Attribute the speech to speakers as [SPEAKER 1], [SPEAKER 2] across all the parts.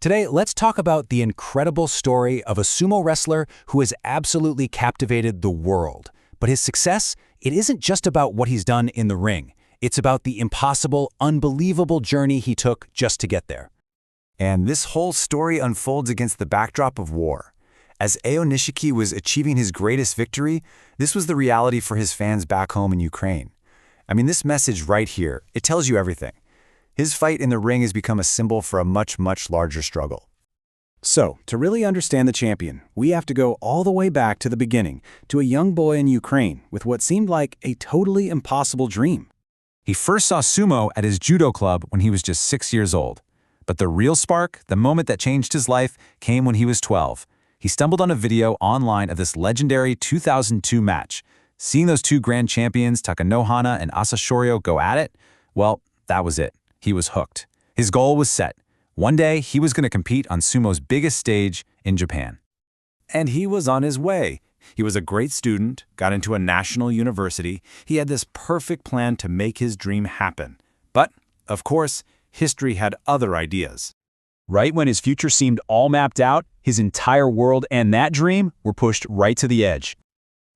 [SPEAKER 1] Today, let's talk about the incredible story of a sumo wrestler who has absolutely captivated the world. But his success, it isn't just about what he's done in the ring. It's about the impossible, unbelievable journey he took just to get there.
[SPEAKER 2] And this whole story unfolds against the backdrop of war. As Eo Nishiki was achieving his greatest victory, this was the reality for his fans back home in Ukraine. I mean, this message right here, it tells you everything. His fight in the ring has become a symbol for a much, much larger struggle.
[SPEAKER 3] So, to really understand the champion, we have to go all the way back to the beginning, to a young boy in Ukraine with what seemed like a totally impossible dream.
[SPEAKER 4] He first saw sumo at his judo club when he was just 6 years old. But the real spark, the moment that changed his life, came when he was 12. He stumbled on a video online of this legendary 2002 match. Seeing those two grand champions, Takanohana and Asashoryo, go at it, well, that was it. He was hooked. His goal was set. One day, he was going to compete on sumo's biggest stage in Japan.
[SPEAKER 3] And he was on his way. He was a great student, got into a national university. He had this perfect plan to make his dream happen. But, of course, history had other ideas.
[SPEAKER 4] Right when his future seemed all mapped out, his entire world and that dream were pushed right to the edge.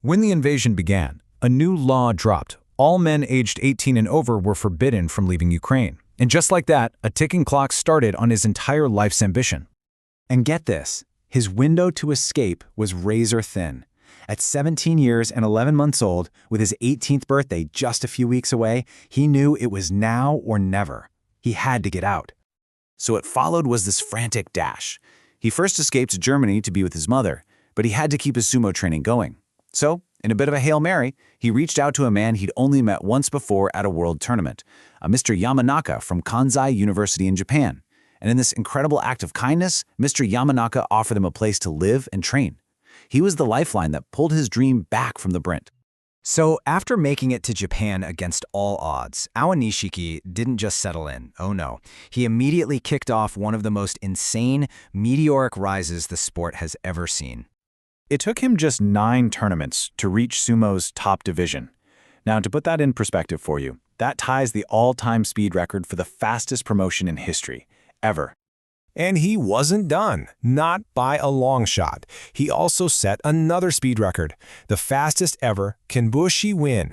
[SPEAKER 1] When the invasion began, a new law dropped. All men aged 18 and over were forbidden from leaving Ukraine. And just like that, a ticking clock started on his entire life's ambition.
[SPEAKER 3] And get this, his window to escape was razor thin. At 17 years and 11 months old, with his 18th birthday just a few weeks away, he knew it was now or never. He had to get out. So what followed was this frantic dash. He first escaped to Germany to be with his mother, but he had to keep his sumo training going. So, in a bit of a Hail Mary, he reached out to a man he'd only met once before at a world tournament, a Mr. Yamanaka from Kansai University in Japan. And in this incredible act of kindness, Mr. Yamanaka offered him a place to live and train. He was the lifeline that pulled his dream back from the brink.
[SPEAKER 5] So after making it to Japan against all odds, Eo Nishiki didn't just settle in. Oh no. He immediately kicked off one of the most insane, meteoric rises the sport has ever seen.
[SPEAKER 3] It took him just 9 tournaments to reach sumo's top division. Now, to put that in perspective for you, that ties the all-time speed record for the fastest promotion in history, ever.
[SPEAKER 6] And he wasn't done, not by a long shot. He also set another speed record, the fastest ever Kinboshi win.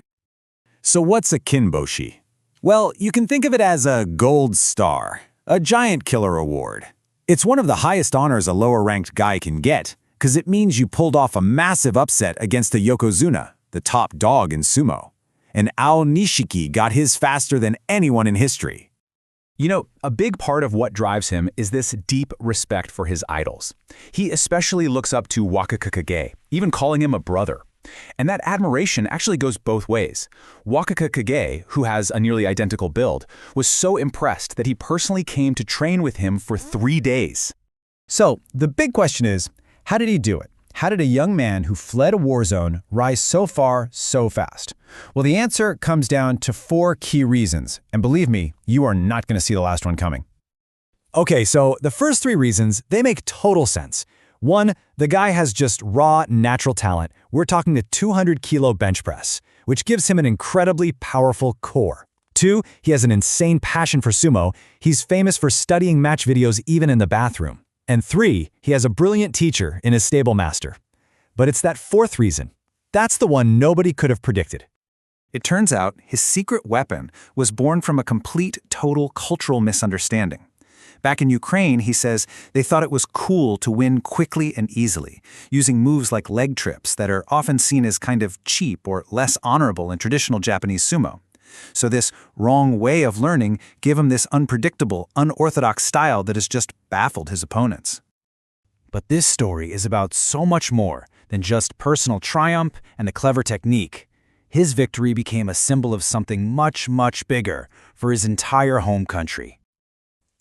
[SPEAKER 3] So what's a Kinboshi? Well, you can think of it as a gold star, a giant killer award. It's one of the highest honors a lower-ranked guy can get, because it means you pulled off a massive upset against the Yokozuna, the top dog in sumo. And Eo Nishiki got his faster than anyone in history.
[SPEAKER 4] You know, a big part of what drives him is this deep respect for his idols. He especially looks up to Wakakage, even calling him a brother. And that admiration actually goes both ways. Wakakage, who has a nearly identical build, was so impressed that he personally came to train with him for 3 days.
[SPEAKER 5] So, the big question is, how did he do it? How did a young man who fled a war zone rise so far, so fast? Well, the answer comes down to 4 key reasons. And believe me, you are not going to see the last one coming.
[SPEAKER 3] Okay, so the first 3 reasons, they make total sense. 1, the guy has just raw, natural talent. We're talking a 200-kilo bench press, which gives him an incredibly powerful core. 2, he has an insane passion for sumo. He's famous for studying match videos even in the bathroom. And 3, he has a brilliant teacher in his stable master. But it's that 4th reason. That's the one nobody could have predicted. It turns out his secret weapon was born from a complete, total cultural misunderstanding. Back in Ukraine, he says, they thought it was cool to win quickly and easily, using moves like leg trips that are often seen as kind of cheap or less honorable in traditional Japanese sumo. So this wrong way of learning gave him this unpredictable, unorthodox style that has just baffled his opponents. But this story is about so much more than just personal triumph and a clever technique. His victory became a symbol of something much, much bigger for his entire home country.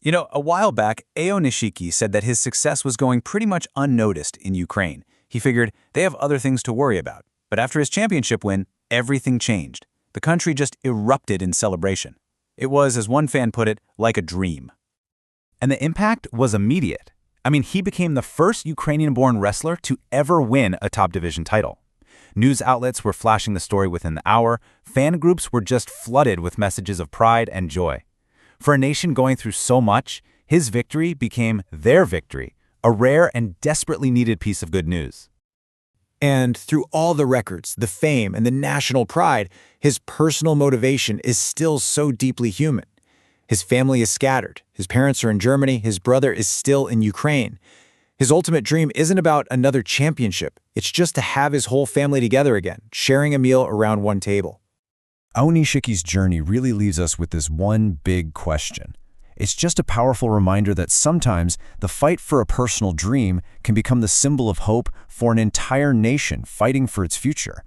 [SPEAKER 3] You know, a while back, Eo Nishiki said that his success was going pretty much unnoticed in Ukraine. He figured they have other things to worry about. But after his championship win, everything changed. The country just erupted in celebration. It was, as one fan put it, like a dream. And the impact was immediate. I mean, he became the first Ukrainian-born wrestler to ever win a top division title. News outlets were flashing the story within the hour. Fan groups were just flooded with messages of pride and joy. For a nation going through so much,
[SPEAKER 4] His victory became their victory, a rare and desperately needed piece of good news.
[SPEAKER 5] And through all the records, the fame, and the national pride, his personal motivation is still so deeply human. His family is scattered. His parents are in Germany. His brother is still in Ukraine. His ultimate dream isn't about another championship. It's just to have his whole family together again, sharing a meal around one table.
[SPEAKER 3] Nishiki's journey really leaves us with this one big question. It's just a powerful reminder that sometimes the fight for a personal dream can become the symbol of hope for an entire nation fighting for its future.